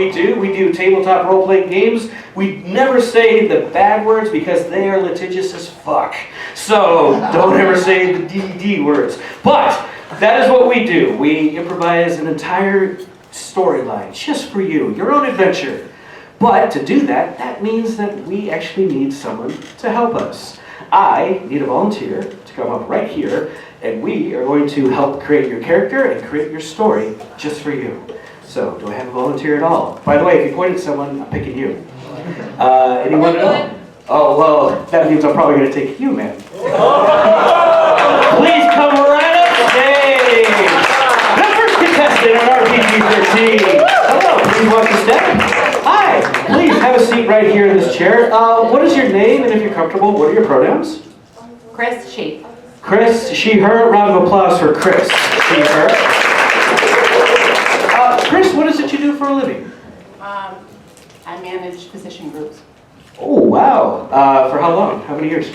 we do. We do tabletop role-playing games. We never say the bad words because they are litigious as fuck. So don't ever say the D words. But that is what we do. We improvise an entire storyline just for you, your own adventure. But to do that, that means that we actually need someone to help us. I need a volunteer to come up right here, and we are going to help create your character and create your story just for you. So, do I have a volunteer at all? By the way, if you pointed at someone, I'm picking you. Anyone at all? Oh, well, that means I'm probably going to take you, man. Please come right up stage. The first contestant on RPG-13. Hello, please walk the step. Hi, please have a seat right here in this chair. What is your name, and if you're comfortable, what are your pronouns? Chris, she. Chris, she, her. Round of applause for Chris, she, her. Chris, what is it you do for a living? I manage physician groups. Oh, wow. For how long? How many years?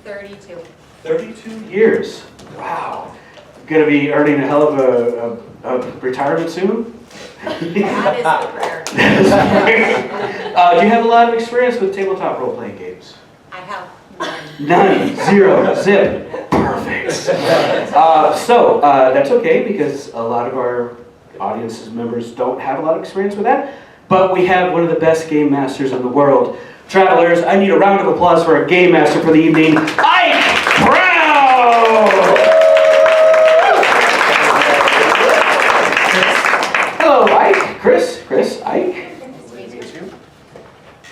32. 32 years. Wow. Going to be earning a hell of a retirement soon? That is the prayer. Do you have a lot of experience with tabletop role-playing games? I have None. Zero. Zip. Perfect. So that's okay because a lot of our audience members don't have a lot of experience with that. But we have one of the best game masters in the world. Travelers, I need a round of applause for our game master for the evening, Ike Brown! Hello, Ike. Chris, Ike. Nice to meet you.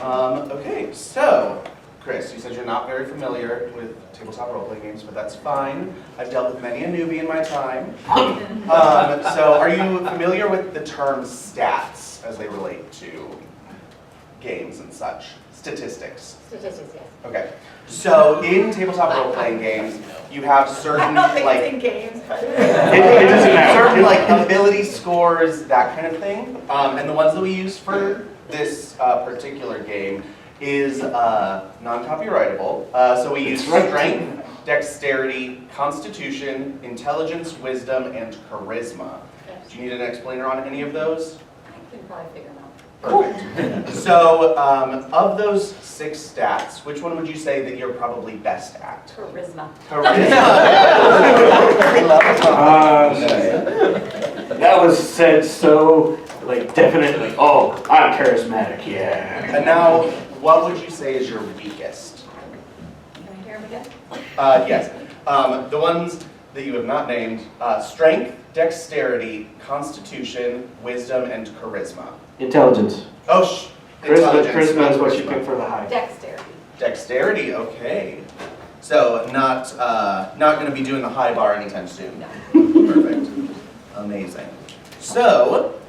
Okay, so, Chris, you said you're not very familiar with tabletop role-playing games, but that's fine. I've dealt with many a newbie in my time. So, are you familiar with the term stats as they relate to games and such? Statistics. statistics, yes. Okay. So, in tabletop role-playing games, you have certain, like, in games, but... It doesn't matter. certain, like, ability scores, that kind of thing. And the ones that we use for this particular game is non-copyrightable. So we use strength, dexterity, constitution, intelligence, wisdom, and charisma. Do you need an explainer on any of those? I can probably figure them out. Perfect. So of those 6 stats, which one would you say that you're probably best at? Charisma. Charisma. That was said so, like, definitely. Oh, I'm charismatic, yeah. And now, what would you say is your weakest? Can I hear them again? Yes. The ones that you have not named, strength, dexterity, constitution, wisdom, and charisma. Intelligence. Oh, intelligence. Charisma is what you pick for the high. Dexterity. Dexterity, okay. So not going to be doing the high bar anytime soon. No. Perfect. Amazing. So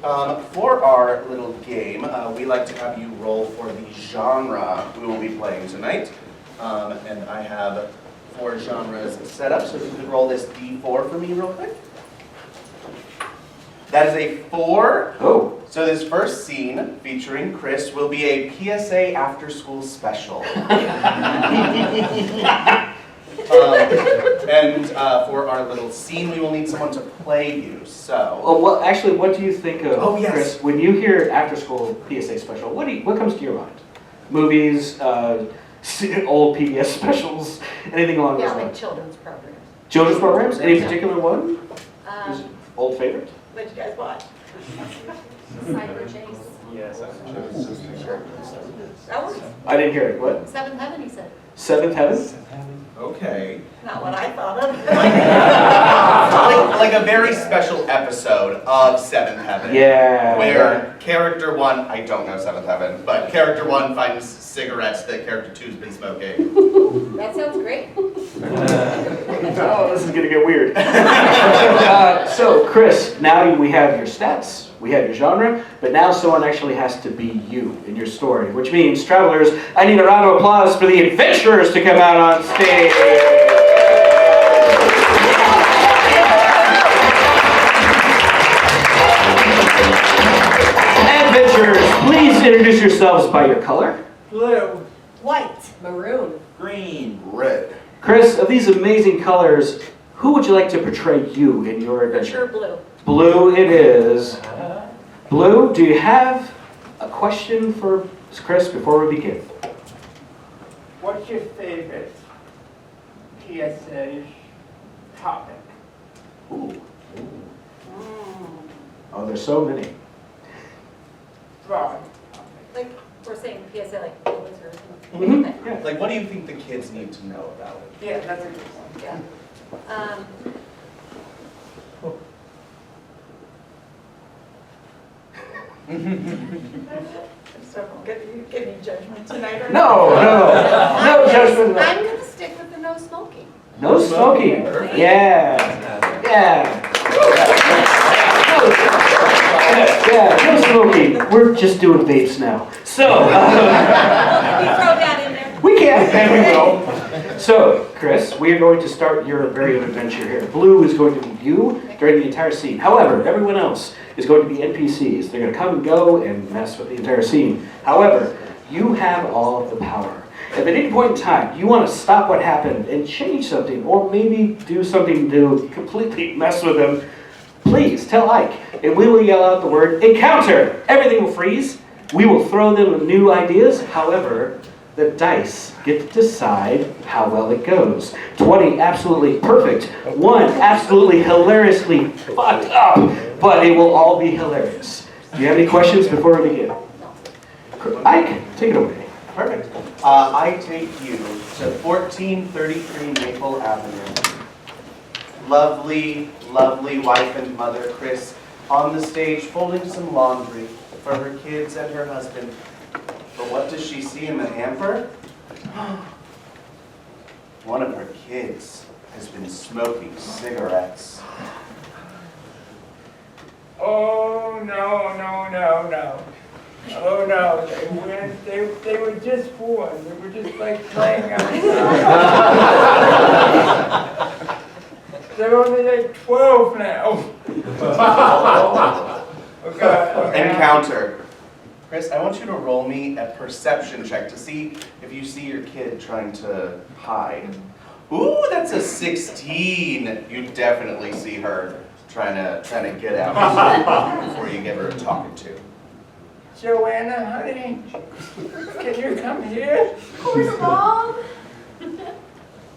for our little game, we like to have you roll for the genre we will be playing tonight. And I have 4 genres set up, so if you could roll this D4 for me real quick. That is a 4. Oh. So this first scene featuring Chris will be a PSA after-school special. And for our little scene, we will need someone to play you. So. Oh, well, actually, what do you think of, Oh, yes. Chris, when you hear after-school PSA special? What comes to your mind? Movies, old PBS specials, anything along those Yeah, like lines? children's programs. Children's programs? Any particular one? Is it Um, old favorite? what did you guys watch? Cyber Chase. Yes. Sure. That works. I didn't hear it. What? Seventh Heaven, he said. Seventh Heaven? Okay. Not what I thought of. like a very special episode of Seventh Heaven. Yeah. Where character 1, I don't know Seventh Heaven, but character 1 finds cigarettes that character 2's been smoking. That sounds great. Oh, this is going to get weird. So, Chris, now we have your stats, we have your genre, but now someone actually has to be you in your story, which means, travelers, I need a round of applause for the adventurers to come out on stage. Adventurers, please introduce yourselves by your color. Blue, White. Maroon. green, Red. Chris, of these amazing colors, who would you like to portray you in your For adventure? sure blue. Blue it is. Blue, do you have question for Chris before we begin? What's your favorite PSA topic? Ooh. Oh, there's so many. Broad. Like, we're saying PSA, like, bullets or something. Mhm. Okay. Yeah. Like, what do you think the kids need to know about it? Yeah, that's a good one. Yeah. So, getting judgment tonight or No, no judgment. I'm gonna stick with the no smoking. No smoking. Yeah. Yeah. Yeah, no smoking. We're just doing vapes now. So, Can you throw that in there? we can and we will. So, Chris, we are going to start your very own adventure here. Blue is going to be you during the entire scene. However, everyone else is going to be NPCs. They're going to come and go and mess with the entire scene. However, you have all of the power. If at any point in time you want to stop what happened and change something, or maybe do something to completely mess with them, please tell Ike, and we will yell out the word encounter. Everything will freeze. We will throw them new ideas. However, the dice get to decide how well it goes. 20 absolutely perfect. 1 absolutely hilariously fucked up, but it will all be hilarious. Do you have any questions before we begin? Ike, take it away. Perfect. I take you to 1433 Maple Avenue. Lovely, lovely wife and mother, Chris, on the stage folding some laundry for her kids and her husband. But what does she see in the hamper? One of her kids has been smoking cigarettes. Oh, no. Oh, no, they were just born. They were just like playing outside. They're only like 12 now. Okay. Encounter. Chris, I want you to roll me a perception check to see if you see your kid trying to hide. Ooh, that's a 16. You definitely see her trying to get out before you give her a talking to. Joanna, honey, can you come here? Of course, Mom.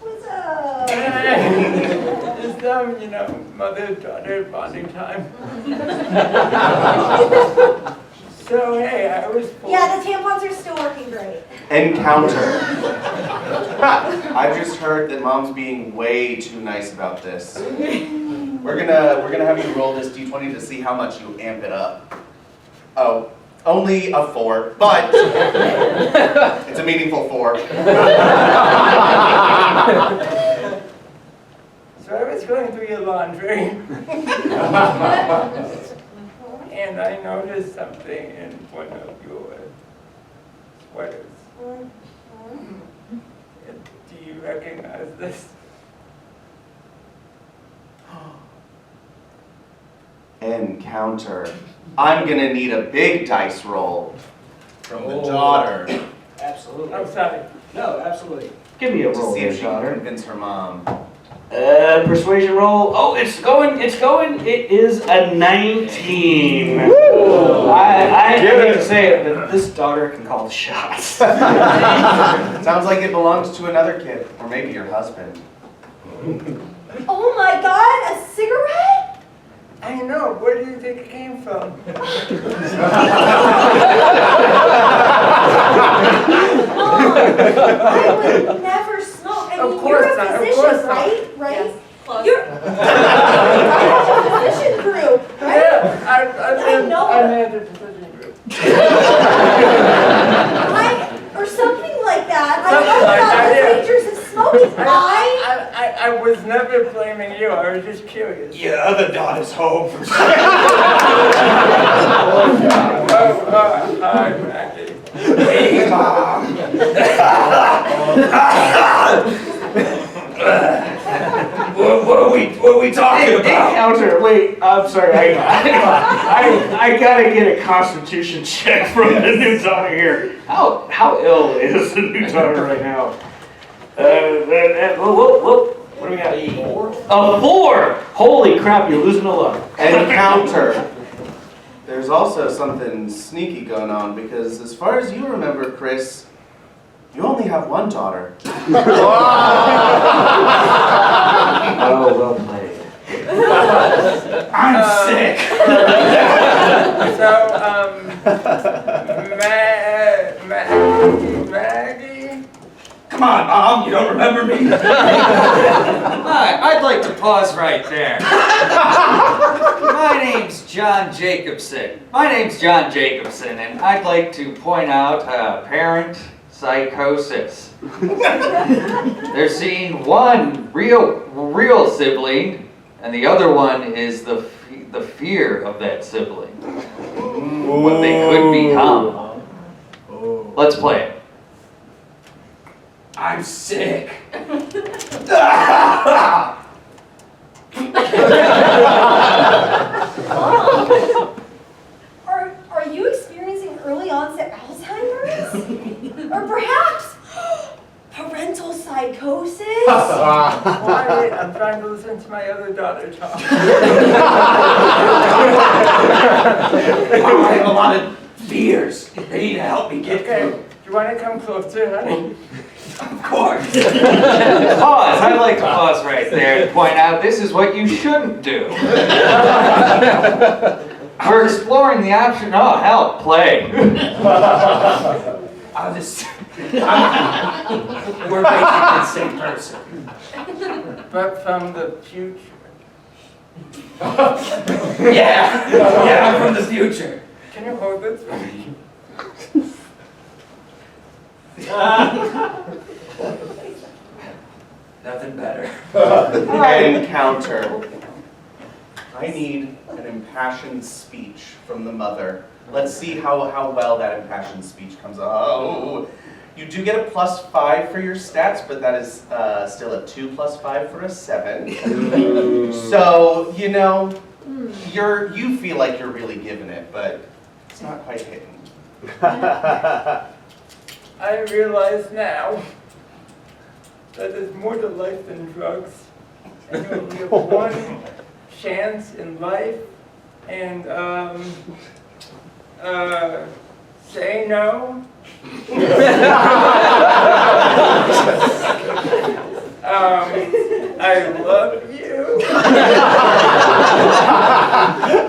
What's up? Just mother-daughter bonding time. So, hey, I was born. Yeah, the tampons are still working great. Encounter. I've just heard that Mom's being way too nice about this. We're gonna have you roll this d20 to see how much you amp it up. Oh, only a 4, but it's a meaningful 4. So I was going through your laundry, and I noticed something in one of your sweaters. Do you recognize this? Encounter. I'm gonna need a big dice roll from the daughter Absolutely. I'm sorry. No, absolutely. Give me a to roll see there, if she can daughter. convince her mom. Persuasion roll. Oh, it's going. It is a 19. I hate to say it, but this daughter can call the shots. Sounds like it belongs to another kid, or maybe your husband. Oh my God, a cigarette? I know. Where do you think it came from? Mom, I would never smoke. I Of mean, course you're not, a of physician, course not. right? Right? Yes, close. You're a physician group, right? Yeah, I know. I'm at the physician group. Or something like that. Something I know like about that, the yeah. dangers of smoking. I was never blaming you. I was just curious. Your other daughter's home from Hi, Maggie. Hey, Mom. What are we talking about? Encounter. Wait, I'm sorry. I gotta get a constitution check from the new daughter here. How ill is the new daughter right now? What do we got? A 4. Holy crap! You're losing a lot. Encounter. there's also something sneaky going on because as far as you remember, Chris, you only have one daughter. Oh, well played. I'm sick. So, Maggie? Come on, Mom, you don't remember me? Hi, I'd like to pause right there. My name's John Jacobson. And I'd like to point out parent psychosis. They're seeing one real sibling, and the other one is the fear of that sibling. What they could become. Let's play it. I'm sick. Are you experiencing early onset Alzheimer's? Or perhaps parental psychosis? Quiet, I'm trying to listen to my other daughter talk. I have a lot of fears. They need to help me get Okay, through. do you want to come closer, honey? Of course. Pause. I'd like to pause right there to point out this is what you shouldn't do. We're exploring the option. Oh, hell, play. I'll just... We're basically the same person. But from the future. Yeah, I'm from the future. Can you hold this for me? Nothing better. Encounter. I need an impassioned speech from the mother. Let's see how well that impassioned speech comes out. Oh, you do get a +5 for your stats, but that is still a 2 + 5 for a 7. So, you know, you feel like you're really giving it, but it's not quite hitting. I realize now that there's more to life than drugs. And you only have one chance in life. And, say no. I love you.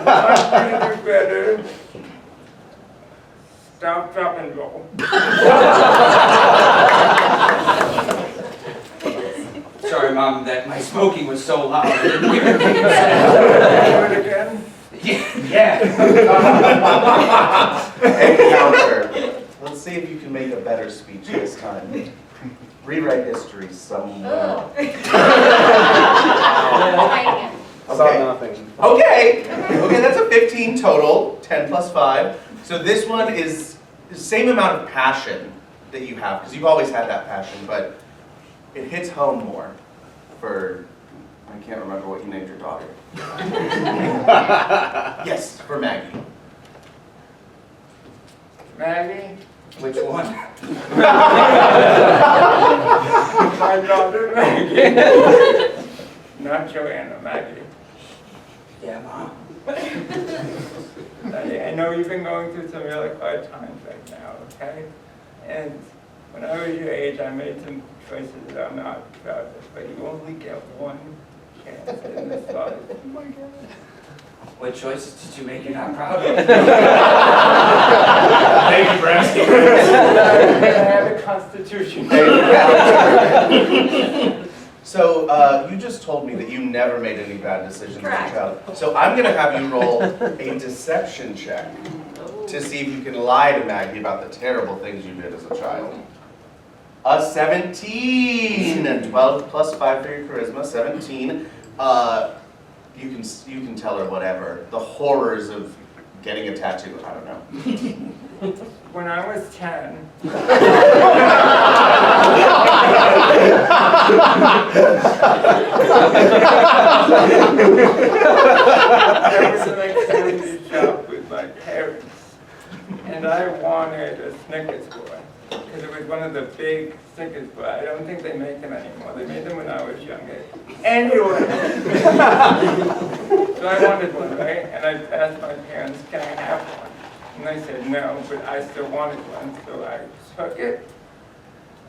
I'm gonna do better. Stop, drop, and roll. Sorry, Mom, that my smoking was so loud. I didn't hear anything you Do said. it again. Yeah. Encounter. Let's see if you can make a better speech this time. Rewrite history somewhere. Try again. Okay, that's a 15 total, 10 + 5. So this one is the same amount of passion that you have, because you've always had that passion, but it hits home more for, I can't remember what you named your daughter. Yes, for Maggie. Maggie, Which one? my daughter Maggie. Not Joanna, Maggie. Yeah, Mom. I know you've been going through some really hard times right now, okay? And when I was your age, I made some choices that I'm not proud of, but you only get one chance in this life. Oh my God. What choices did you make you're not proud of? Thank you for asking. I have a constitution. So you just told me that you never made any bad decisions as a Correct. child. So I'm going to have you roll a deception check to see if you can lie to Maggie about the terrible things you did as a child. A 17, and 12 + 5 for your charisma. 17. You can tell her whatever. The horrors of getting a tattoo. I don't know. When I was 10, I was in a candy shop with my parents, and I wanted a Snickers bar, because it was one of the big Snickers bars. I don't think they make them anymore. They made them when I was younger. Anyway, so I I wanted one, right? And I asked my parents, can I have one? And they said no, but I still wanted one, so I took it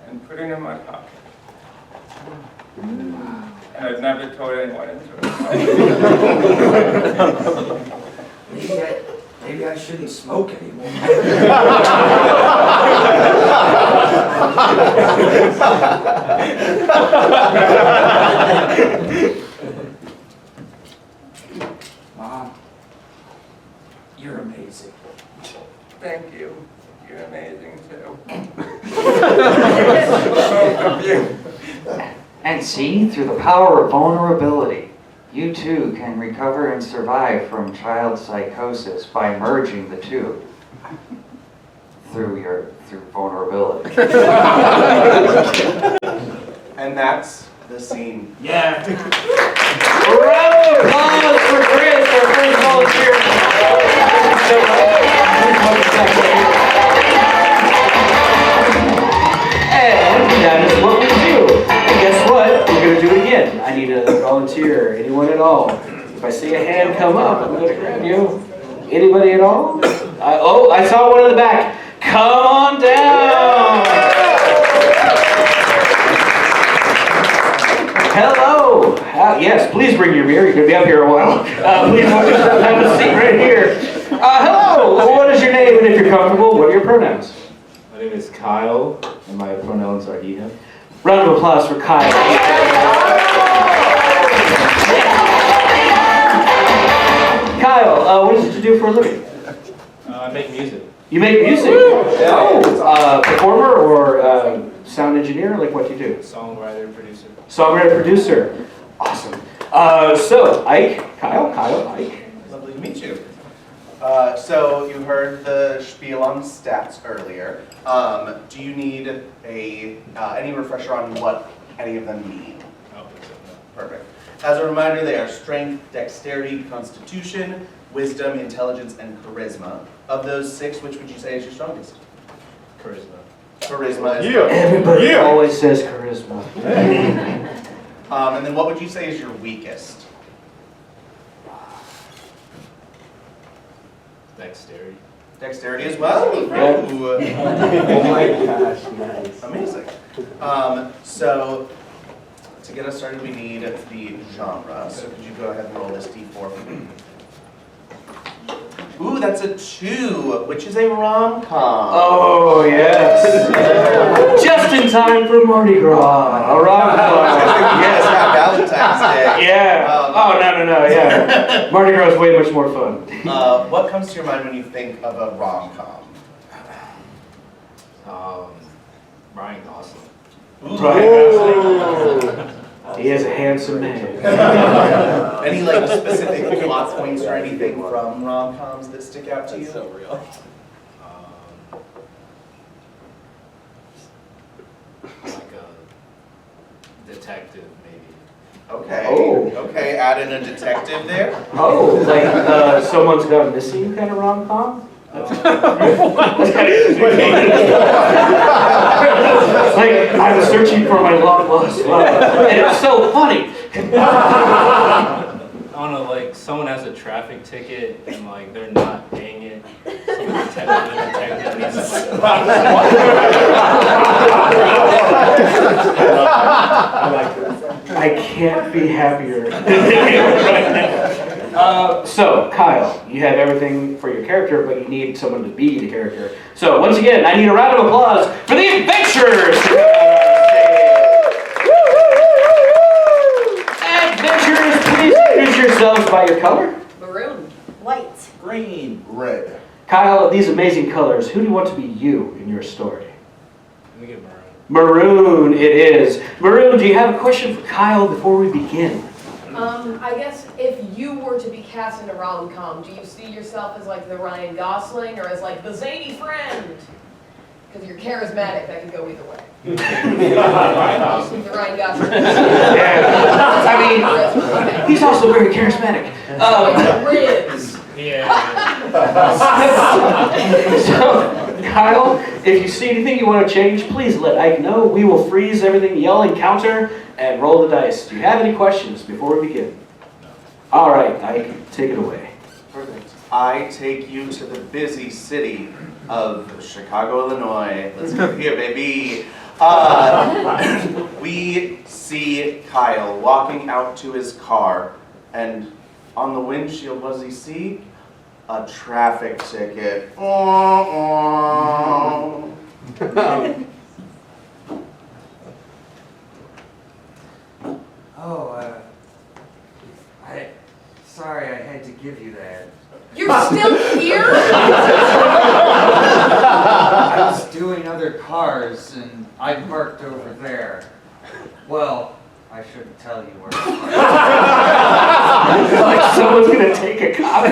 and put it in my pocket. And I've never told anyone until Maybe I shouldn't smoke anymore. Mom, you're amazing. Thank you. You're amazing too. Both of you. And see, through the power of vulnerability, you too can recover and survive from child psychosis by merging the two through vulnerability. And that's the scene. Yeah. Round of applause for Chris, our first volunteer. And that is what we do. And guess what? We're going to do it again. I need a volunteer. Anyone at all? If I see a hand come up, I'm going to grab you. Anybody at all? Oh, I saw one in the back. Come on down. Hello. Yes, please bring your beer. You're going to be up here a while. Please have a seat right here. Hello. What is your name? And if you're comfortable, what are your pronouns? My name is Kyle, and my pronouns are he, him. Round of applause for Kyle. Kyle, what is it you do for a living? I make music. You make music? Oh, performer or sound engineer? Like what do you do? Songwriter, producer. Songwriter, producer. Awesome. So, Ike, Kyle, Ike. Lovely to meet you. So you heard the spiel on stats earlier. Do you need any refresher on what any of them mean? Oh, Perfect. As a reminder, they are strength, dexterity, constitution, wisdom, intelligence, and charisma. Of those 6, which would you say is your strongest? charisma. Charisma is Everybody always says charisma. And then what would you say is your weakest? Dexterity. Dexterity as well? Yeah. Ooh. Oh my gosh, nice. Amazing. So, to get us started, we need the genre. So could you go ahead and roll this d4 for me? Ooh, that's a 2, which is a rom-com. Oh, yes. Just in time for Mardi Gras. A rom-com. Yes, Valentine's Day. Yeah. Oh, no, yeah. Mardi Gras is way much more fun. What comes to your mind when you think of a rom-com? Ryan Gosling. Right. He is a handsome man. Any like specific plot points or anything from rom-coms that stick out to you? So real. Like a detective, maybe. Okay. Oh. Okay, add in a detective there. Oh, like someone's gone missing kind of rom-com? That's kind of like, I was searching for my long lost love, and it was so funny. I don't know, like someone has a traffic ticket and like they're not paying it. So the detective needs to I can't be happier. So, Kyle, you have everything for your character, but you need someone to be the character. So, once again, I need a round of applause for the adventurers! Adventurers, please introduce yourselves by your color. Maroon. White. Green. Red. Kyle, these amazing colors, who do you want to be you in your story? Let me get Maroon. Maroon it is. Maroon, do you have a question for Kyle before we begin? I guess if you were to be cast in a rom-com, do you see yourself as like the Ryan Gosling or as like the zany friend? Because you're charismatic, that could go either way. The Ryan Gosling. Yeah. I mean, he's also very charismatic. Riz. Yeah. So, Kyle, if you see anything you want to change, please let Ike know. We will freeze everything, yell encounter, and roll the dice. Do you have any questions before we begin? All right, I take it away. Perfect. I take you to the busy city of Chicago, Illinois. Let's go here, baby. We see Kyle walking out to his car, and on the windshield, what does he see? A traffic ticket. Sorry I had to give you that. You're still here? I was doing other cars and I parked over there. Well, I shouldn't tell you where. Like someone's gonna take a cop.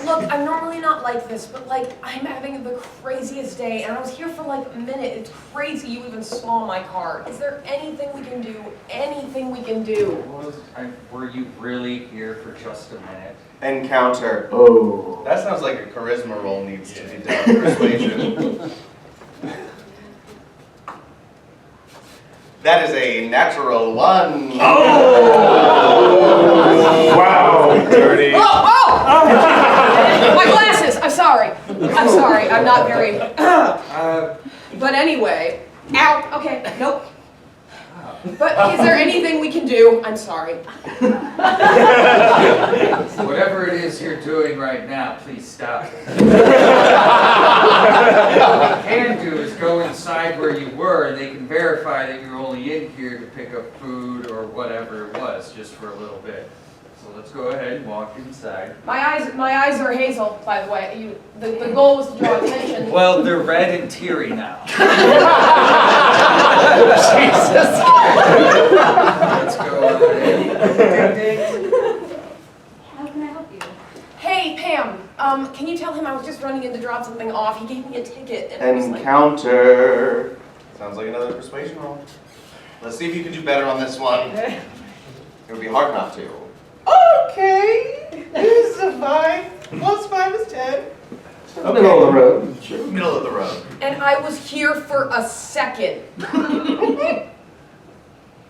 Look, I'm normally not like this, but like, I'm having the craziest day, and I was here for like a minute. It's crazy you even saw my car. Is there anything we can do? Anything we can do? Were you really here for just a minute? Encounter. Oh. That sounds like a charisma roll needs to be done. Persuasion. That is a natural 1. Oh! Wow. Dirty. Oh! My glasses! I'm sorry. I'm not very... But anyway. Ow! Okay, nope. But is there anything we can do? I'm sorry. Whatever it is you're doing right now, please stop. What you can do is go inside where you were and they can verify that you're only in here to pick up food or whatever it was, just for a little bit. So let's go ahead and walk inside. My eyes are hazel, by the way. The goal was to draw attention. Well, they're red and teary now. Jesus. Let's go ahead. Ding, ding. How can I help you? Hey, Pam. Can you tell him I was just running in to drop something off? He gave me a ticket, and I was like... Encounter. Sounds like another persuasion roll. Let's see if you can do better on this one. It would be hard not to. Okay. This is a 5. Plus 5 is 10. Middle of the road. Sure. Middle of the road. And I was here for a second.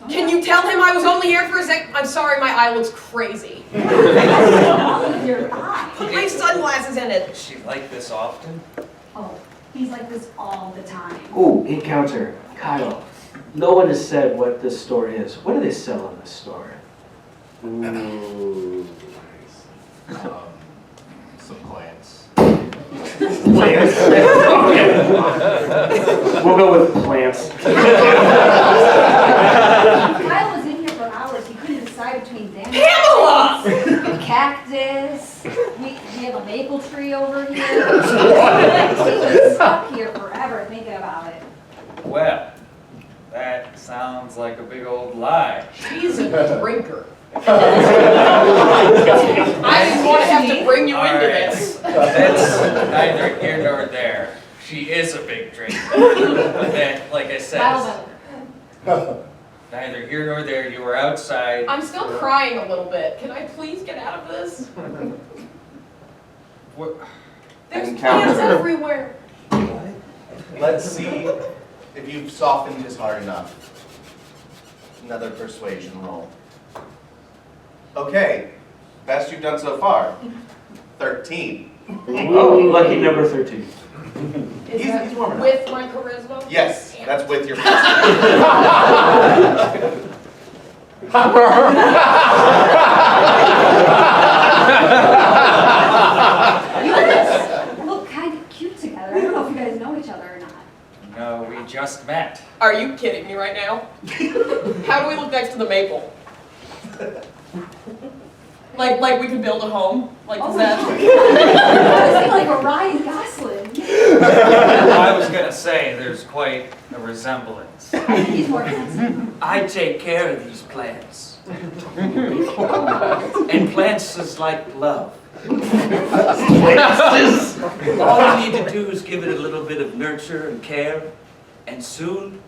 Can you tell him I was only here for a second? I'm sorry, my eye looks crazy. Your eye. Put my sunglasses in it. Is she like this often? Oh, he's like this all the time. Ooh, encounter. Kyle, no one has said what this store is. What do they sell in this store? Ooh. Some plants. Plants. Okay. We'll go with plants. Kyle was in here for hours. He couldn't decide between them. Pamela! A cactus. We have a maple tree over here. He was stuck here forever thinking about it. Well, that sounds like a big old lie. She's a drinker. I didn't want to have to bring you All into right. this. That's neither here nor there. She is a big drinker. But then, like I said, neither here nor there. You were outside. I'm still crying a little bit. Can I please get out of this? What? There's Encounter. plants everywhere. Let's see if you've softened his heart enough. Another persuasion roll. Okay, best you've done so far. 13. Oh, lucky number 13. Is He's that warm enough. with my charisma? Yes, Damn. that's with your You guys look kind of cute together. I don't know if you guys know each other or not. No, we just met. Are you kidding me right now? How do we look next to the maple? Like we could build a home? Like, Oh is my that? God. It's like a Ryan Gosling. I was gonna say there's quite a resemblance. He's more handsome. I take care of these plants. And plants is like love. All you need to do is give it a little bit of nurture and care, and soon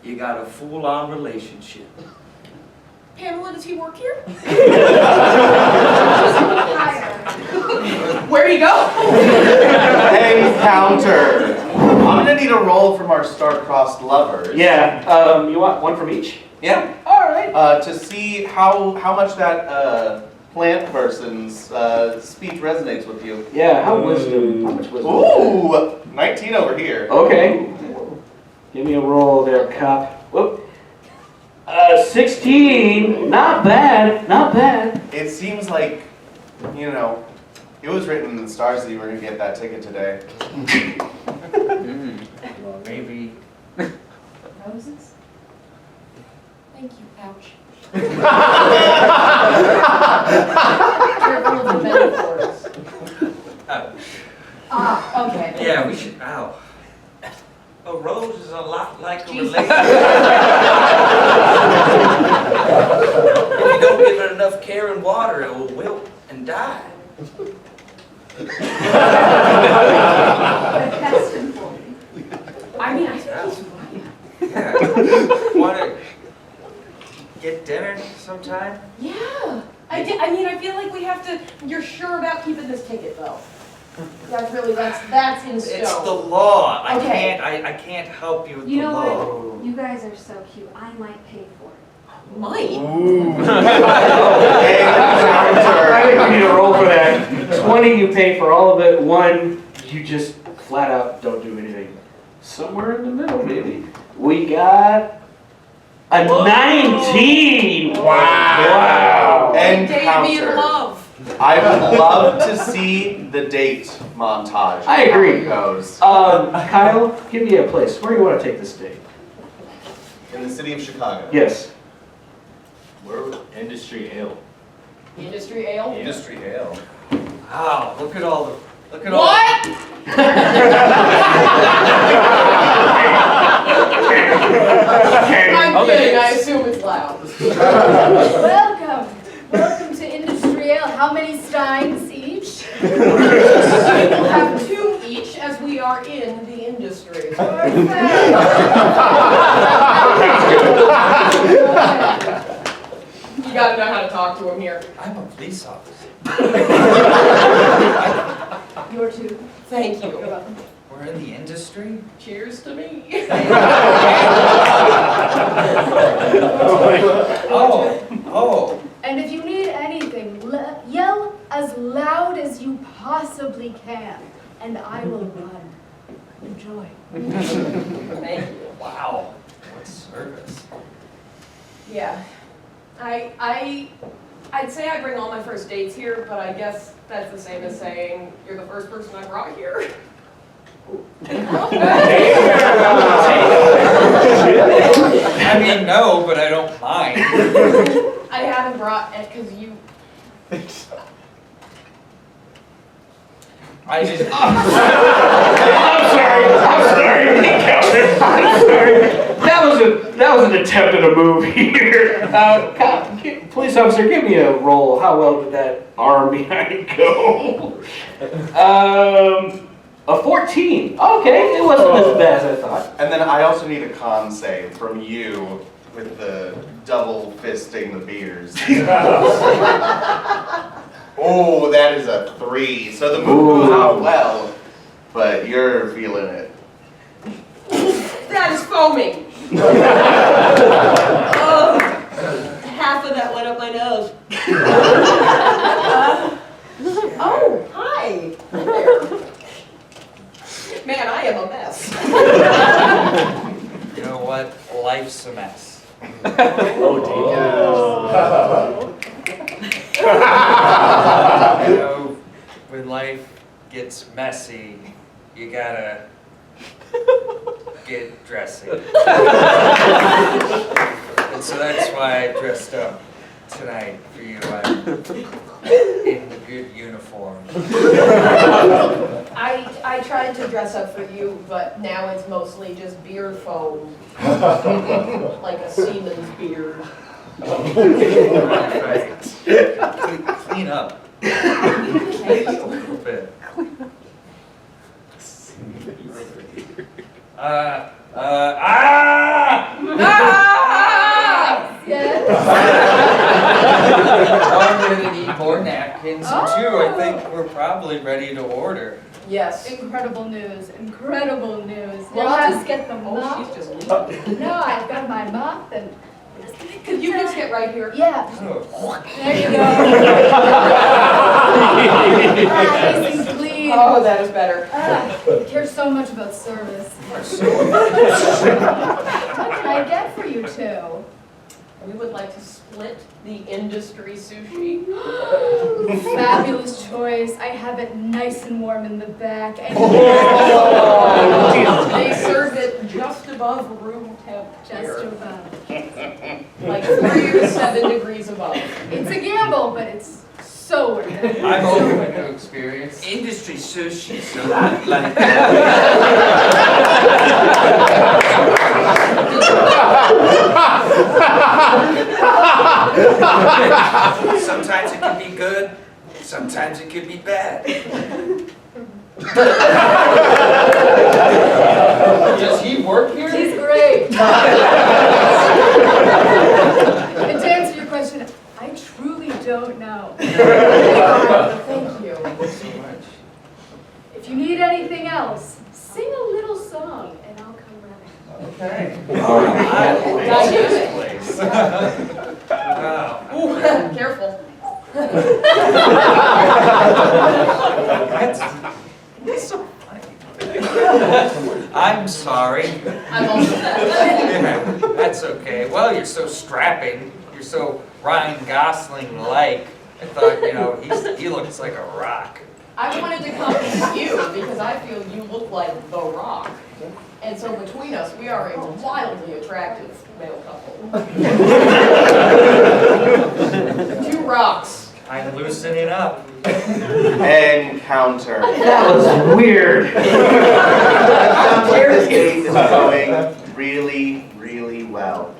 you got a full-on relationship. Pamela, does he work here? Higher. Where'd he go? encounter. I'm gonna need a roll from our star-crossed lovers. Yeah, you want one from each? Yeah. All right. to see how much that plant person's speech resonates with you. Yeah, how wisdom? How much wisdom? Ooh, 19 over here. Okay. Give me a roll there, cop. Whoop. 16. Not bad. Not bad. It seems like, you know, it was written in the stars that you were going to get that ticket today. Well, maybe. Roses? Thank you, ouch. Careful of the metaphors. Ouch. Ah, okay. Yeah, we should, ow. A rose is a lot like a Jesus. relationship. If you don't give it enough care and water, it will wilt and die. I mean, I think he's right. Yeah. Want to get dinner sometime? Yeah. I mean, I feel like we have to. You're sure about keeping this ticket, though? That's in stone. It's the law. Okay. I can't help you with You the know law. what? You guys are so cute. I might pay for it. Mike. Ooh. I think we need a roll for that. 20, you pay for all of it. 1, you just flat out don't do anything. Somewhere in the middle, maybe. We got a 19. Wow. Date me in Encounter. love. I would love to see the date montage. I agree. How it goes. Kyle, give me a place. Where do you want to take this date? In the city of Chicago. Yes. We're industry ale. Industry ale. Yeah. Industry ale. Wow, look at all the. Look at What? I'm kidding. I assume it's loud. Welcome. Welcome to Industry Ale. How many steins each? We'll have 2 each as we are in the industry. You gotta know how to talk to him here. I'm a police officer. Your two. Thank you. You're welcome. We're in the industry? Cheers to me. Oh. And if you need anything, yell as loud as you possibly can, and I will run. Enjoy. Thank you. Wow. What service. Yeah. I'd say I bring all my first dates here, but I guess that's the same as saying you're the first person I brought here. I mean, no, but I don't mind. I haven't brought it because you. I just. I'm sorry. That was an attempt at a move here. Police officer, give me a roll. How well did that arm behind go? A 14. Okay, it wasn't as bad as I thought. And then I also need a con save from you with the double fisting the beers. Oh, that is a 3. So the move goes out well, but you're feeling it. That is foaming. Oh, half of that went up my nose. Oh, hi. There. Man, I am a mess. You know what? Life's a mess. Oh, You know, when life gets messy, you gotta get dressy. And so that's why I dressed up tonight for you. I'm in the good uniform. I tried to dress up for you, but now it's mostly just beard foam. Like a seaman's beard. Right. Clean up Thank a you. little bit. Yes. One, we're gonna need more napkins, and 2, I think we're probably ready to order. Yes. Incredible news. Incredible news. We'll Now have just get the Oh, mop. she's just leaving. No, I've got my mop and Could you just get right here? Yeah, Oh. there you go. Nice and clean. Oh, that is better. I care so much about service. What can I get for you two? We would like to split the industry sushi. Fabulous choice. I have it nice and warm in the back. And They serve it just above room temp just here. about. Like 3 to 7 degrees above. It's a gamble, but it's so worth it. I'm open to experience. Industry sushi, so not like sometimes it can be good, sometimes it can be bad. Does he work here? He's great. And to answer your question, I truly don't know. Thank you. So much. If you need anything else, sing a little song and I'll come running. Okay. All right. Dynamic. Place. Wow. Ooh, careful. That's so funny. I'm sorry. I'm also Yeah, that's okay. Well, you're so strapping. You're so Ryan Gosling-like. I thought, he looks like a rock. I wanted to come to you because I feel you look like The Rock. And so between us, we are a wildly attractive male couple. 2 rocks. I'm loosening up. Encounter. That was weird. This date is going really, really well.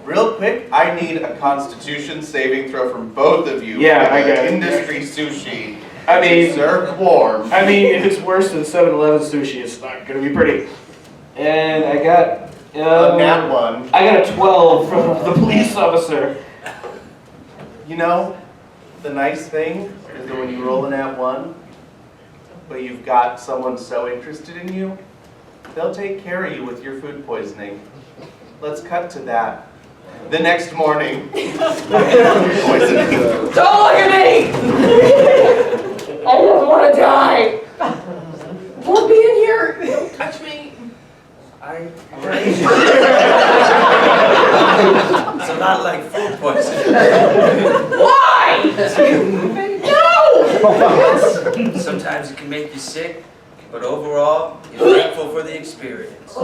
Real quick, I need a Constitution saving throw from both of you. Yeah, for I the got it. Industry sushi. I mean- served warm. I mean, if it's worse than 7-Eleven sushi, it's not gonna be pretty. And I got, Nat one. I got a 12 from the police officer. You know, the nice thing is that when you roll an Nat 1, but you've got someone so interested in you, they'll take care of you with your food poisoning. Let's cut to that. The next morning. Poisoning. Don't look at me! I just want to die! Don't be in here! Don't touch me! It's a lot like food poisoning. Why? No! Sometimes it can make you sick, but overall, you're thankful for the experience.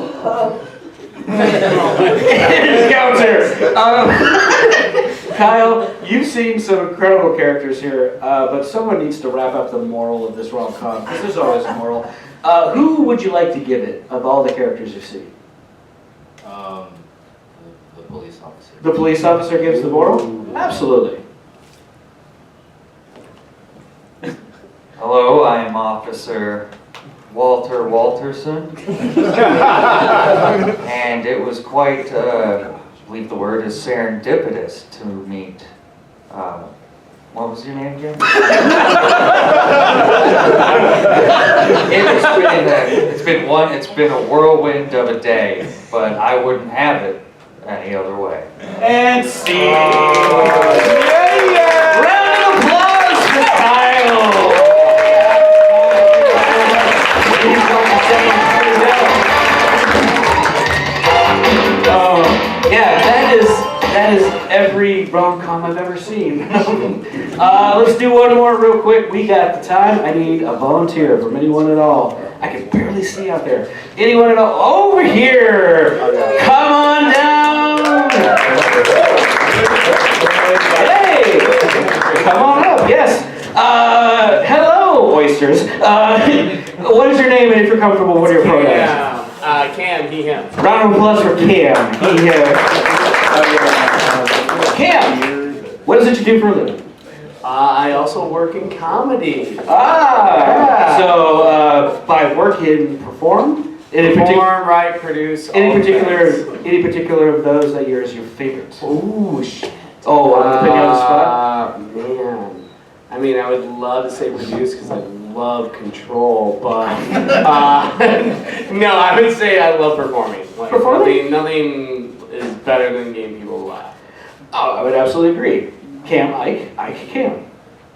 Encounter. Kyle, you've seen some incredible characters here, but someone needs to wrap up the moral of this rom-com, because there's always a moral. Who would you like to give it, of all the characters you've seen? The police officer. The police officer gives the moral? Absolutely. Hello, I am Officer Walter Walterson. And it was quite, I believe the word is serendipitous to meet, what was your name again? It's been a whirlwind of a day, but I wouldn't have it any other way. And Steve. Round of applause for Kyle. Yeah, that is every rom-com I've ever seen. Let's do one more real quick. We got the time. I need a volunteer from anyone at all. I can barely see out there. Anyone at all? Over here. Come on down. Hey, come on up. Yes. Hello, oysters. What is your name, and if you're comfortable, what are your pronouns? Cam, he, him. Round of applause for Cam. He, Cam, what is it you do for a living? I also work in comedy. Ah, so by work you perform? Perform, write, produce. Any particular of those that yours your favorite? Ooh, shit. Oh, I'm putting you on the spot. Man. I mean, I would love to say produce because I love control, but no, I would say I love performing. Like, Performing? Nothing is better than getting people to laugh. Oh, I would absolutely agree. Cam, Ike, Cam.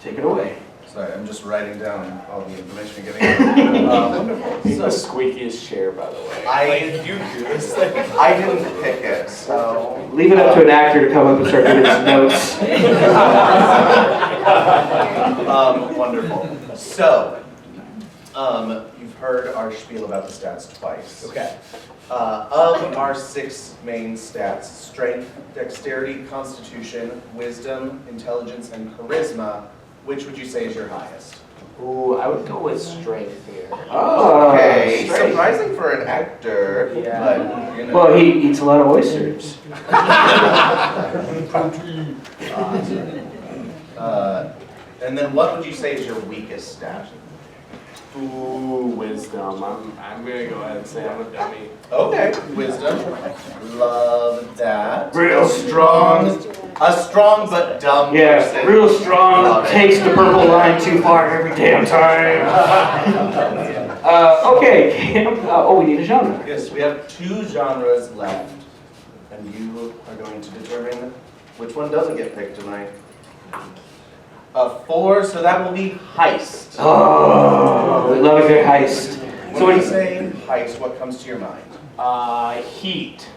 Take it away. Sorry, I'm just writing down all the information you're getting. Wonderful. He's the squeakiest chair, by the way. I didn't pick it, so. Leave it up to an actor to come up and start giving us notes. Wonderful. So, you've heard our spiel about the stats twice. Okay. Of our 6 main stats, strength, dexterity, constitution, wisdom, intelligence, and charisma, which would you say is your highest? Ooh, I would go with strength here. Oh, Okay, strength. surprising for an actor, Yeah. but you know. Well, he eats a lot of oysters. And then what would you say is your weakest stat? Ooh, wisdom. I'm gonna go ahead and say I'm a dummy. Okay, wisdom. Love that. Real strong. A strong but dumb Yeah, person. real strong. Love it. Takes the purple line too far every damn time. Okay, Cam. We need a genre. Yes, we have 2 genres left, and you are going to determine which one doesn't get picked tonight. 4, so that will be heist. Oh, we love a good heist. So when you say heist, what comes to your mind? Heat.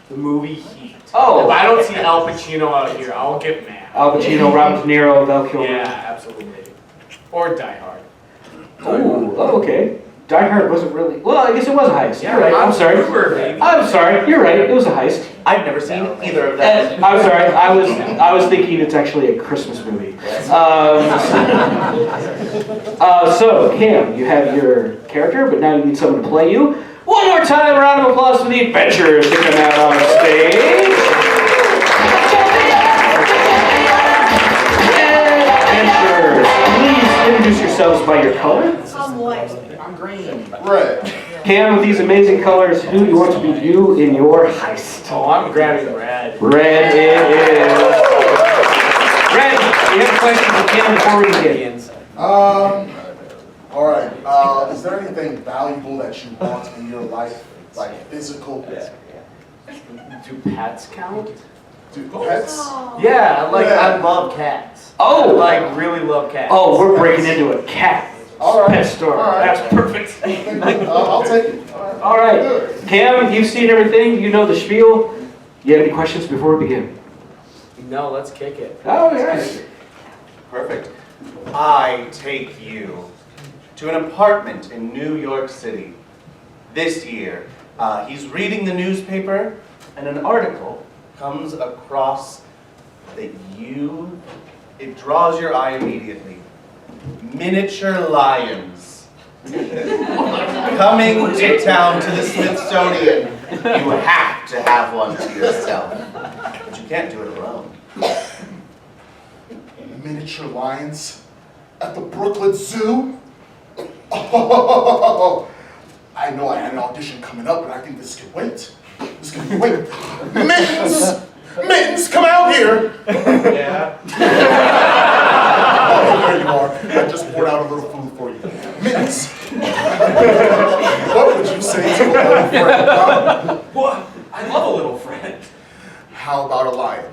The movie Heat. Oh. If I don't see Al Pacino out here, I'll get mad. Al Pacino, Robert De Niro, Val Kilmer. Yeah, absolutely. Or Die Hard. Ooh, okay. Die Hard wasn't really. Well, I guess it was a heist. Yeah, You're right. I'm sorry. baby. I'm sorry. You're right. It was a heist. I've never seen either of them. I'm sorry. I was thinking it's actually a Christmas movie. So Cam, you have your character, but now you need someone to play you. One more time, round of applause for the adventurers to come out on stage. Adventurers, please introduce yourselves by your color. I'm white. I'm green. Red. Cam, with these amazing colors, who do you want to be you in your heist? Oh, I'm grabbing red. Red it is. Red, we have questions for Cam before we begin. All right. Is there anything valuable that you want in your life, like physical? Do pets count? Do pets? Yeah, like Yeah. I love cats. Oh. I, like really love cats. Oh, we're breaking into a cat All right. pet store. All right. That's perfect. I'll take it. All right, Cam, you've seen everything. You know the spiel. You have any questions before we begin? No, let's kick it. Oh, yes. Perfect. I take you to an apartment in New York City. This year, he's reading the newspaper, and an article comes across that it draws your eye immediately. Miniature lions. Coming to town to the Smithsonian. You have to have one to yourself. But you can't do it alone. Miniature lions at the Brooklyn Zoo? Oh, I know I had an audition coming up, but I think this can wait. This can wait. Mittens! Mittens, come out here! Yeah. Oh, there you are. I just poured out a little food for you. Mittens! What would you say to a little friend? Huh? What? I love a little friend. How about a lion?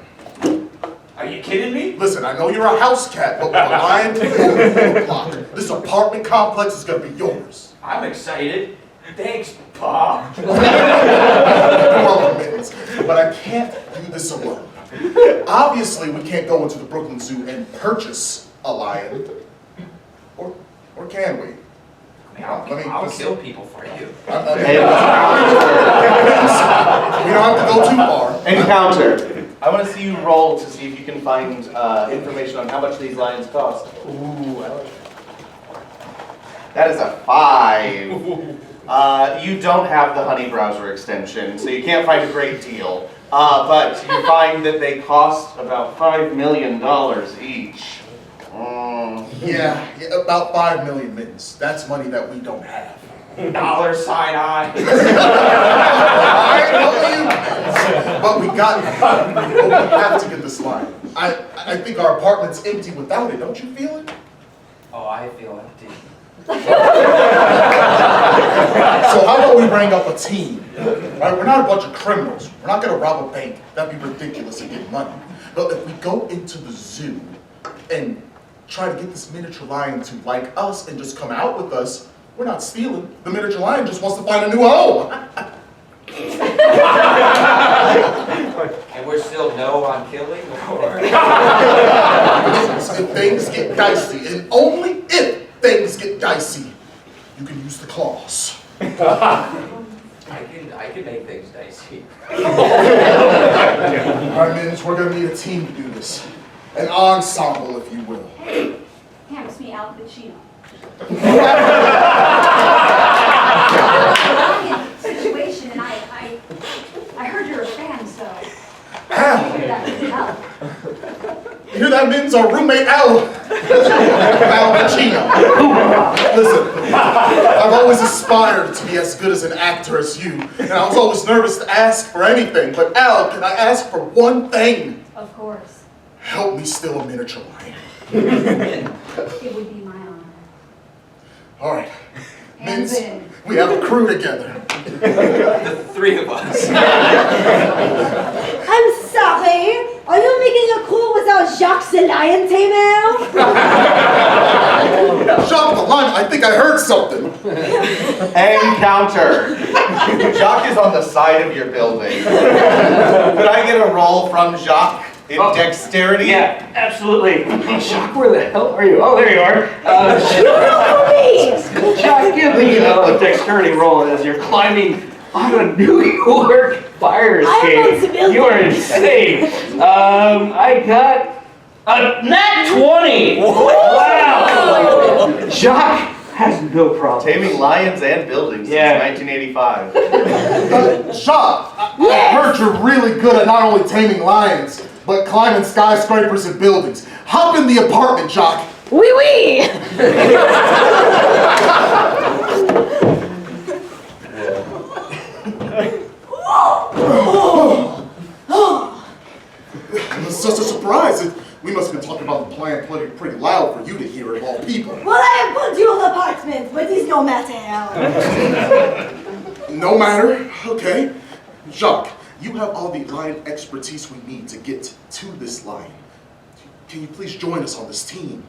Are you kidding me? Listen, I know you're a house cat, but with a lion, you're block. This apartment complex is gonna be yours. I'm excited. Thanks, Pa. You're welcome, Mittens, but I can't do this alone. Obviously, we can't go into the Brooklyn Zoo and purchase a lion, or can we? I'll kill people for you. We don't have to go too far. Encounter. I want to see you roll to see if you can find information on how much these lions cost. Ooh, I like That is a 5. You don't have the Honey browser extension, so you can't find a great deal. But you find that they cost about $5 million each. Yeah, about 5 million mittens. That's money that we don't have. $. I. I know you mittens, but we have to get this lion. I think our apartment's empty without it. Don't you feel it? Oh, I feel empty. So how about we bring up a team? Right? We're not a bunch of criminals. We're not gonna rob a bank. That'd be ridiculous and get money. But if we go into the zoo and try to get this miniature lion to like us and just come out with us, we're not stealing. The miniature lion just wants to find a new home. And we're still no on killing, or? If things get dicey, and only if things get dicey, you can use the claws. I can make things dicey. Alright, Minge, we're gonna need a team to do this. An ensemble, if you will. Yeah, it's me, Al Pacino. Situation, and I heard you're a fan, so I figured that could help. You hear that, Minge? Our roommate, Al Pacino. Listen, I've always aspired to be as good as an actor as you, and I was always nervous to ask for anything, but Al, can I ask for one thing? Of course. Help me steal a miniature lion. It would be my honor. All right. Hands Minge, in. we have a crew together. The three of us. I'm sorry. Are you making a crew without Jacques the lion tamer? Jacques the lion, I think I heard something. Encounter. Jacques is on the side of your building. Could I get a roll from Jacques in dexterity? Yeah, absolutely. Jacques, where the hell are you? Oh, there you are. Jacques, give me a dexterity roll as you're climbing on a New York fire escape. You are insane. I got a nat 20. Wow. Jacques has no problem. Taming lions and buildings since 1985. Jacques, I heard you're really good at not only taming lions, but climbing skyscrapers and buildings. Hop in the apartment, Jacques. Oui, oui. It's such a surprise. We must have been talking about the plan pretty loud for you to hear of all people. Well, I have put you in the apartment, but it's no matter. No matter? Okay. Jacques, you have all the lion expertise we need to get to this lion. Can you please join us on this team?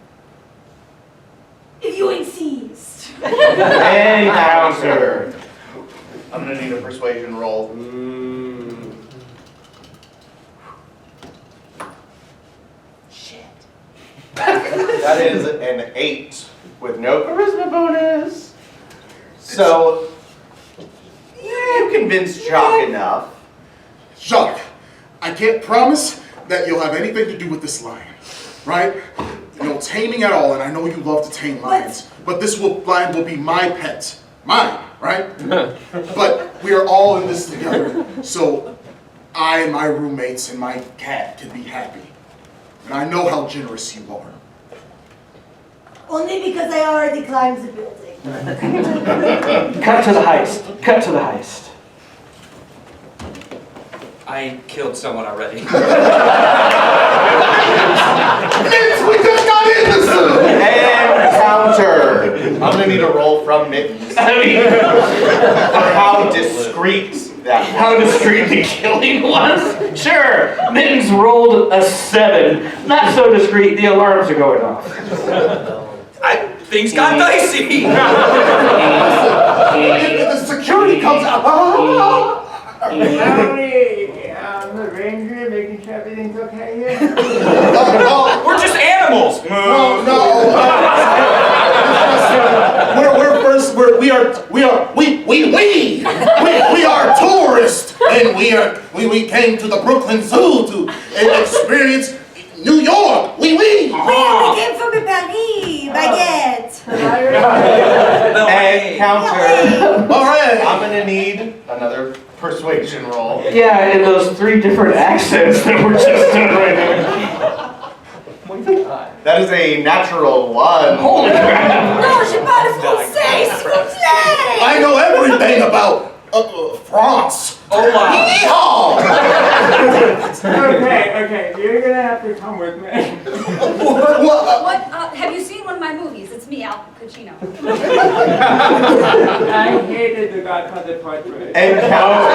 If you insist. Encounter. I'm gonna need a persuasion roll. Shit. That is an 8 with no charisma bonus. So, you convinced Jacques enough. Jacques, I can't promise that you'll have anything to do with this lion, right? No taming at all, and I know you love to tame lions, but this lion will be my pet. Mine, right? But we are all in this together, so I and my roommates and my cat can be happy. And I know how generous you are. Only because I already climbed the building. Cut to the heist. Cut to the heist. I killed someone already. Minge, we just got in the zoo! Encounter. I'm gonna need a roll from Mittens. I mean, For how discreet that was. how discreet the killing was? Sure. Mittens rolled a 7. Not so discreet, the alarms are going off. Things got dicey. If the security comes out, The ranger, making sure everything's okay here. We're just animals. We are tourists, and we came to the Brooklyn Zoo to experience New York. We came from Paris, baguette. Encounter. All right. I'm gonna need another persuasion roll. Yeah, in those 3 different accents that were just done right now. That is a natural 1. Holy crap! No, je parle français, s'il vous plaît. I know everything about France. Yeehaw! Okay, you're gonna have to come with me. What, have you seen one of my movies? It's me, Al Pacino. I hated the Godfather portray. Encounter.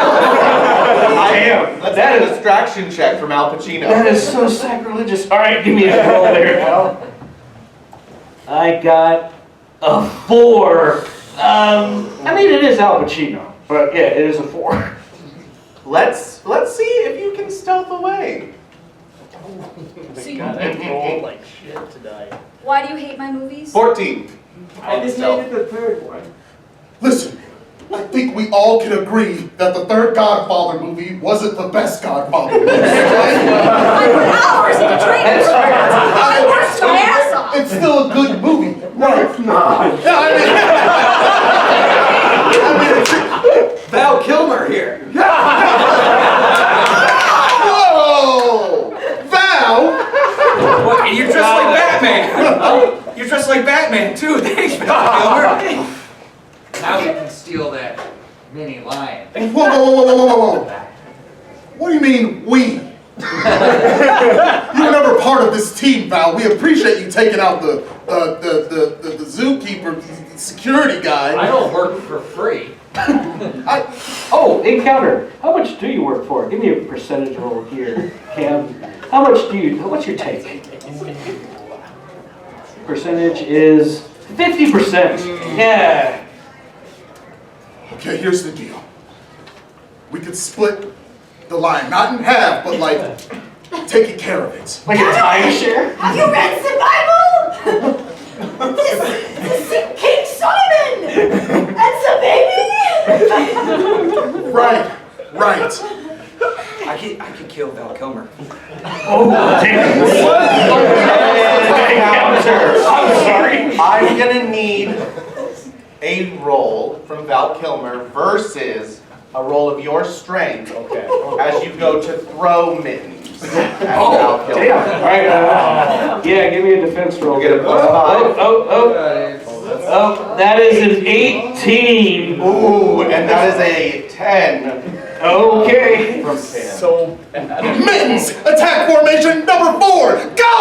Damn, Let's that have a is distraction check from Al Pacino. that is so sacrilegious. All right, give me a roll there, Al. I got a 4. I mean, it is Al Pacino, but yeah, it is a 4. Let's see if you can stealth away. See, God, I rolled like shit tonight. Why do you hate my movies? 14. I just made it the third one. Listen, I think we all can agree that the third Godfather movie wasn't the best Godfather movie. I put hours into training for it. I worked my ass off. It's still a good movie. No, it's not. Yeah, I mean, Val Kilmer here. whoa! Val! What, and you're dressed like Batman. You're dressed like Batman too. Thanks, Val Kilmer. Now we can steal that mini lion. Whoa. What do you mean, we? You were never part of this team, Val. We appreciate you taking out the zookeeper, the security guy. I don't work for free. Oh, encounter. How much do you work for? Give me a percentage roll here, Cam. What's your take? Percentage is 50%. Yeah. Okay, here's the deal. We could split the line, not in half, but like taking care of it. Like a timeshare? Have you read the Bible? This is King Solomon and the baby. Right. I could kill Val Kilmer. Oh, damn. I'm sorry. I'm gonna need a roll from Val Kilmer versus a roll of your strength as you go to throw mittens at Val Kilmer. Damn. All right. Yeah, give me a defense roll. Get a +5. Oh, that is an 18. Ooh, and that is a 10. Okay. From Sam. So bad. Mittens, attack formation number 4. Go!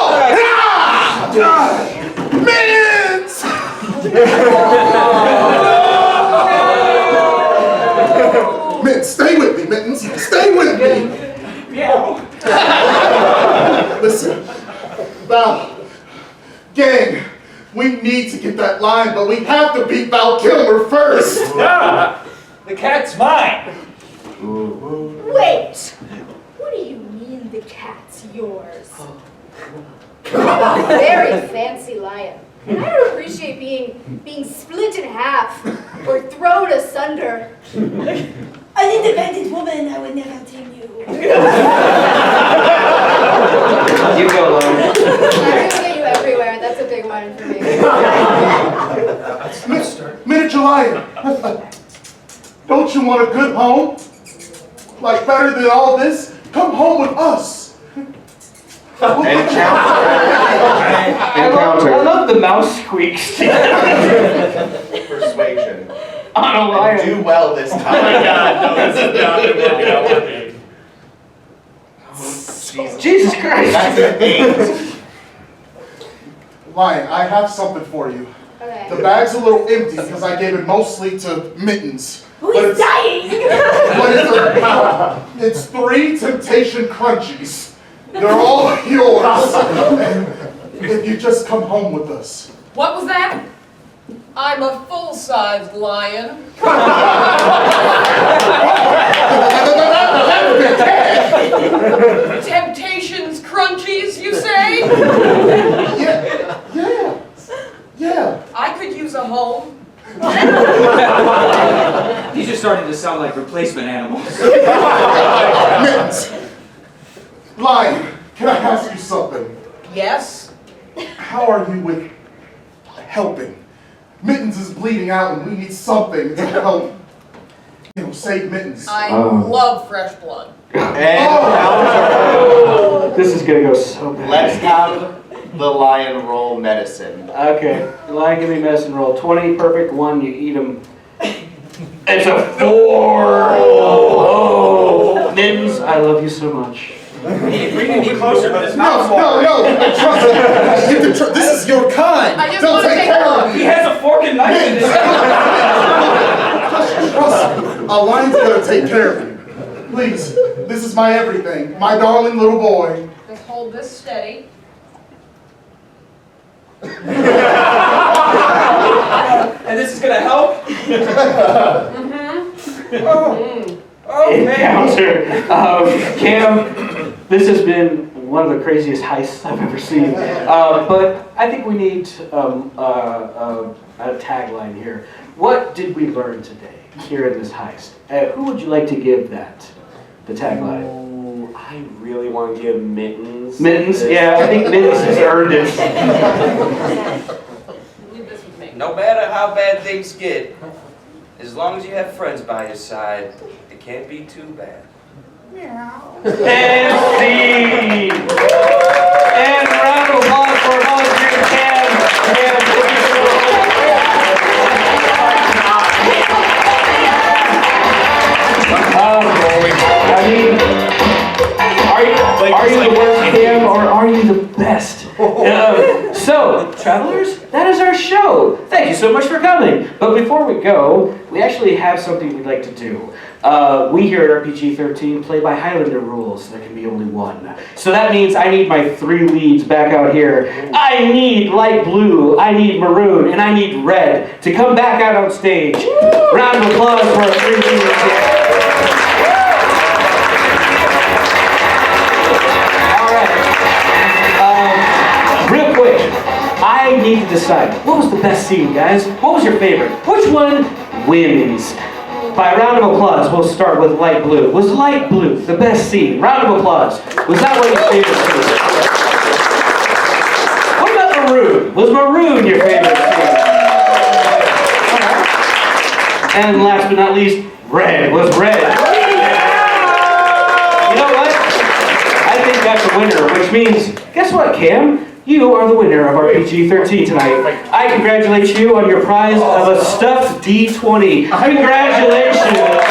Mittens! Mittens, stay with me, Mittens. Stay with me. Listen, Val, gang, we need to get that line, but we have to beat Val Kilmer first. The cat's mine. Wait. What do you mean the cat's yours? Very fancy lion. And I don't appreciate being split in half or thrown asunder. An independent woman, I would never tame you. You go, Lauren. I'm gonna get you everywhere. That's a big one for me. Miniature lion, don't you want a good home? Like better than all this? Come home with us. I love the mouse squeaks. Persuasion. On a lion. Do well this time. Oh my God, no, this is not gonna work out for me. Jesus Christ. That's an 8. Lion, I have something for you. Okay. The bag's a little empty because I gave it mostly to Mittens. Who is dying? But it's 3 temptation crunchies. They're all yours. If you just come home with us. What was that? I'm a full-sized lion. Temptations crunchies, you say? Yeah. I could use a home. These are starting to sound like replacement animals. Mittens. Lion, can I ask you something? Yes? How are you with helping? Mittens is bleeding out and we need something to help, save Mittens. I love fresh blood. And This is gonna go so bad. let's have the lion roll medicine. Okay, lion, give me medicine roll. 20, perfect. 1, you eat them. It's a 4. Oh, Mittens, I love you so much. Bring me closer, but it's not No, trust me. This is your kind. I just Don't wanna take take care a of look. me. He has a fork and knife in his hand. Trust me. A lion's gonna take care of you. Please, this is my everything. My darling little boy. Just hold this steady. And this is gonna help? Encounter. Cam, this has been one of the craziest heists I've ever seen. But I think we need a tagline here. What did we learn today here in this heist? Who would you like to give that, the tagline? Oh, I really want to give Mittens. Mittens? Yeah, I think Mittens has earned it. Leave this with me. No matter how bad things get, as long as you have friends by your side, it can't be too bad. And scene! And round of applause for volunteer Cam. Cam, thank you so much. I mean, are you the worst Cam or are you the best? So, travelers, that is our show. Thank you so much for coming. But before we go, we actually have something we'd like to do. We here at RPG-13 play by Highlander rules. There can be only one. So that means I need my 3 leads back out here. I need light blue, I need maroon, and I need red to come back out on stage. Round of applause for our 3 leaders here. Real quick, I need to decide, what was the best scene, guys? What was your favorite? Which one wins? By a round of applause, we'll start with light blue. Was light blue the best scene? Round of applause. Was that one your favorite scene? What about maroon? Was maroon your favorite scene? And last but not least, red. Was red? You know what? I think that's a winner, which means, guess what, Cam? You are the winner of RPG-13 tonight. I congratulate you on your prize of a stuffed D20. Congratulations!